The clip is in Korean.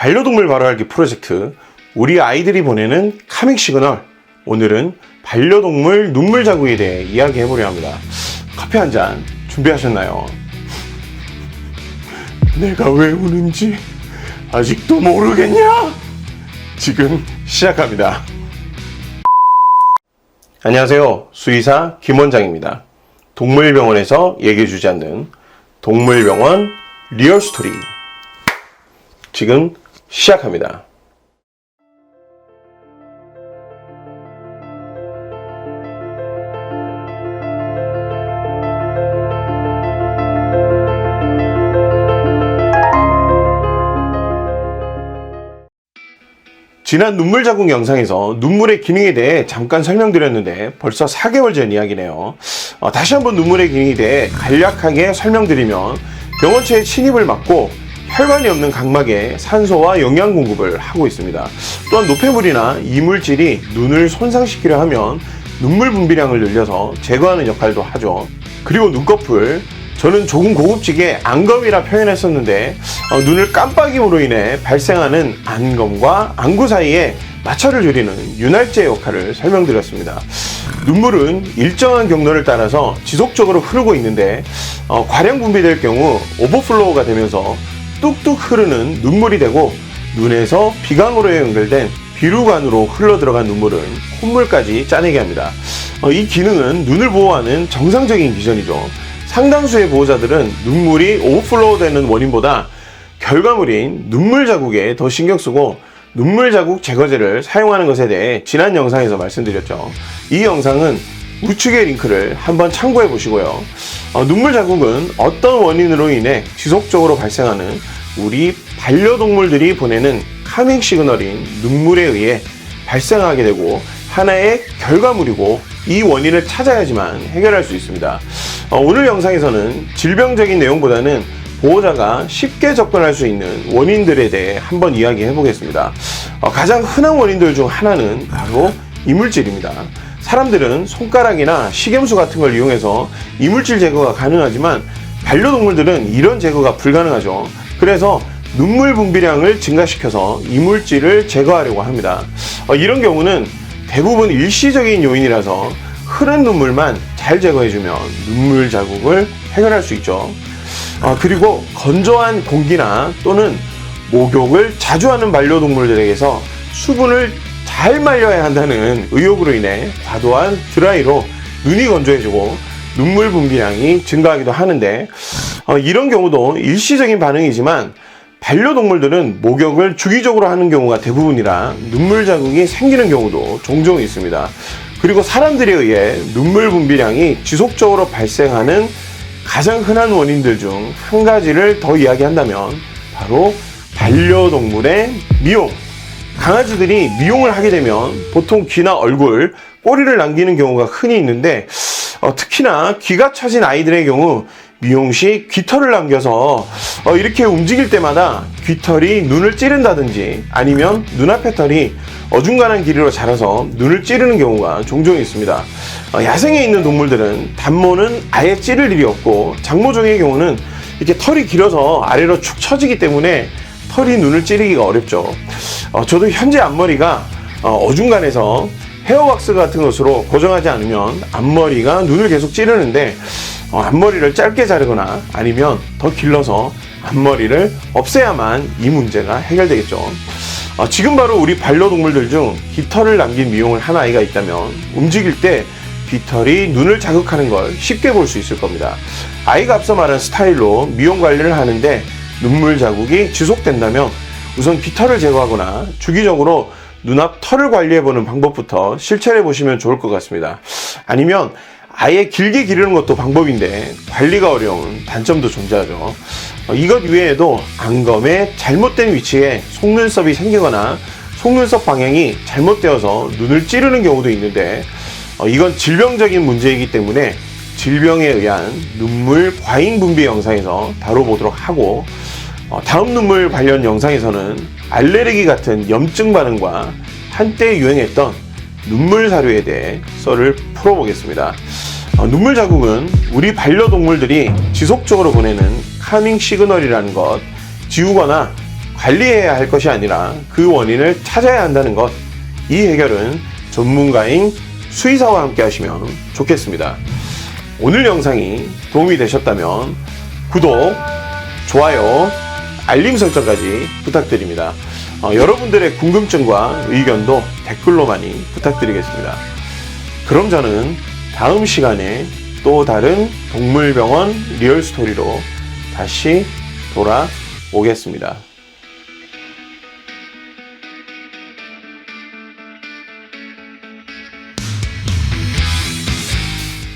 반려동물 바로알기 프로젝트, 우리 아이들이 보내는 카밍 시그널. 오늘은 반려동물 눈물 자국에 대해 이야기해보려 합니다. 커피 한 잔 준비하셨나요? 내가 왜 우는지 아직도 모르겠냐? 지금 시작합니다. 안녕하세요. 수의사 김원장입니다. 동물병원에서 얘기해주지 않는 동물병원 리얼스토리, 지금 시작합니다. 지난 눈물 자국 영상에서 눈물의 기능에 대해 잠깐 설명드렸는데 벌써 4개월 전 이야기네요. 다시 한번 눈물의 기능에 대해 간략하게 설명드리면, 병원체의 침입을 막고 혈관이 없는 각막에 산소와 영양 공급을 하고 있습니다. 또한 노폐물이나 이물질이 눈을 손상시키려 하면 눈물 분비량을 늘려서 제거하는 역할도 하죠. 그리고 눈꺼풀, 저는 조금 고급지게 안검이라 표현했었는데, 눈을 깜빡임으로 인해 발생하는 안검과 안구 사이에 마찰을 줄이는 윤활제 역할을 설명드렸습니다. 눈물은 일정한 경로를 따라서 지속적으로 흐르고 있는데, 과량 분비될 경우 오버플로우가 되면서 뚝뚝 흐르는 눈물이 되고, 눈에서 비강으로 연결된 비루관으로 흘러 들어간 눈물은 콧물까지 짜내게 합니다. 이 기능은 눈을 보호하는 정상적인 기전이죠. 상당수의 보호자들은 눈물이 오버플로우 되는 원인보다 결과물인 눈물 자국에 더 신경 쓰고 눈물 자국 제거제를 사용하는 것에 대해 지난 영상에서 말씀드렸죠. 이 영상은 우측의 링크를 한번 참고해 보시고요. 눈물 자국은 어떤 원인으로 인해 지속적으로 발생하는 우리 반려동물들이 보내는 카밍 시그널인 눈물에 의해 발생하게 되고 하나의 결과물이고, 이 원인을 찾아야지만 해결할 수 있습니다. 오늘 영상에서는 질병적인 내용보다는 보호자가 쉽게 접근할 수 있는 원인들에 대해 한번 이야기해 보겠습니다. 가장 흔한 원인들 중 하나는 바로 이물질입니다. 사람들은 손가락이나 식염수 같은 걸 이용해서 이물질 제거가 가능하지만 반려동물들은 이런 제거가 불가능하죠. 그래서 눈물 분비량을 증가시켜서 이물질을 제거하려고 합니다. 이런 경우는 대부분 일시적인 요인이라서 흐른 눈물만 잘 제거해주면 눈물 자국을 해결할 수 있죠. 그리고 건조한 공기나 또는 목욕을 자주 하는 반려동물들에게서 수분을 잘 말려야 한다는 의혹으로 인해 과도한 드라이로 눈이 건조해지고 눈물 분비량이 증가하기도 하는데, 이런 경우도 일시적인 반응이지만 반려동물들은 목욕을 주기적으로 하는 경우가 대부분이라 눈물 자국이 생기는 경우도 종종 있습니다. 그리고 사람들에 의해 눈물 분비량이 지속적으로 발생하는 가장 흔한 원인들 중 한 가지를 더 이야기한다면 바로 반려동물의 미용. 강아지들이 미용을 하게 되면 보통 귀나 얼굴, 꼬리를 남기는 경우가 흔히 있는데, 특히나 귀가 처진 아이들의 경우 미용 시 귀털을 남겨서 이렇게 움직일 때마다 귀털이 눈을 찌른다든지 아니면 눈앞의 털이 어중간한 길이로 자라서 눈을 찌르는 경우가 종종 있습니다. 야생에 있는 동물들은 단모는 아예 찌를 일이 없고, 장모종의 경우는 이렇게 털이 길어서 아래로 축 처지기 때문에 털이 눈을 찌르기가 어렵죠. 저도 현재 앞머리가 어중간해서 헤어왁스 같은 것으로 고정하지 않으면 앞머리가 눈을 계속 찌르는데, 앞머리를 짧게 자르거나 아니면 더 길러서 앞머리를 없애야만 이 문제가 해결되겠죠. 지금 바로 우리 반려동물들 중 깃털을 남긴 미용을 한 아이가 있다면 움직일 때 깃털이 눈을 자극하는 걸 쉽게 볼 수 있을 겁니다. 아이가 앞서 말한 스타일로 미용 관리를 하는데 눈물 자국이 지속된다면 우선 깃털을 제거하거나 주기적으로 눈앞 털을 관리해보는 방법부터 실천해 보시면 좋을 것 같습니다. 아니면 아예 길게 기르는 것도 방법인데 관리가 어려운 단점도 존재하죠. 이것 외에도 안검의 잘못된 위치에 속눈썹이 생기거나 속눈썹 방향이 잘못되어서 눈을 찌르는 경우도 있는데, 이건 질병적인 문제이기 때문에 질병에 의한 눈물 과잉 분비 영상에서 다뤄보도록 하고, 다음 눈물 관련 영상에서는 알레르기 같은 염증 반응과 한때 유행했던 눈물 사료에 대해 썰을 풀어보겠습니다. 눈물 자국은 우리 반려동물들이 지속적으로 보내는 카밍 시그널이라는 것, 지우거나 관리해야 할 것이 아니라 그 원인을 찾아야 한다는 것. 이 해결은 전문가인 수의사와 함께 하시면 좋겠습니다. 오늘 영상이 도움이 되셨다면 구독, 좋아요, 알림 설정까지 부탁드립니다. 여러분들의 궁금증과 의견도 댓글로 많이 부탁드리겠습니다. 그럼 저는 다음 시간에 또 다른 동물병원 리얼스토리로 다시 돌아오겠습니다.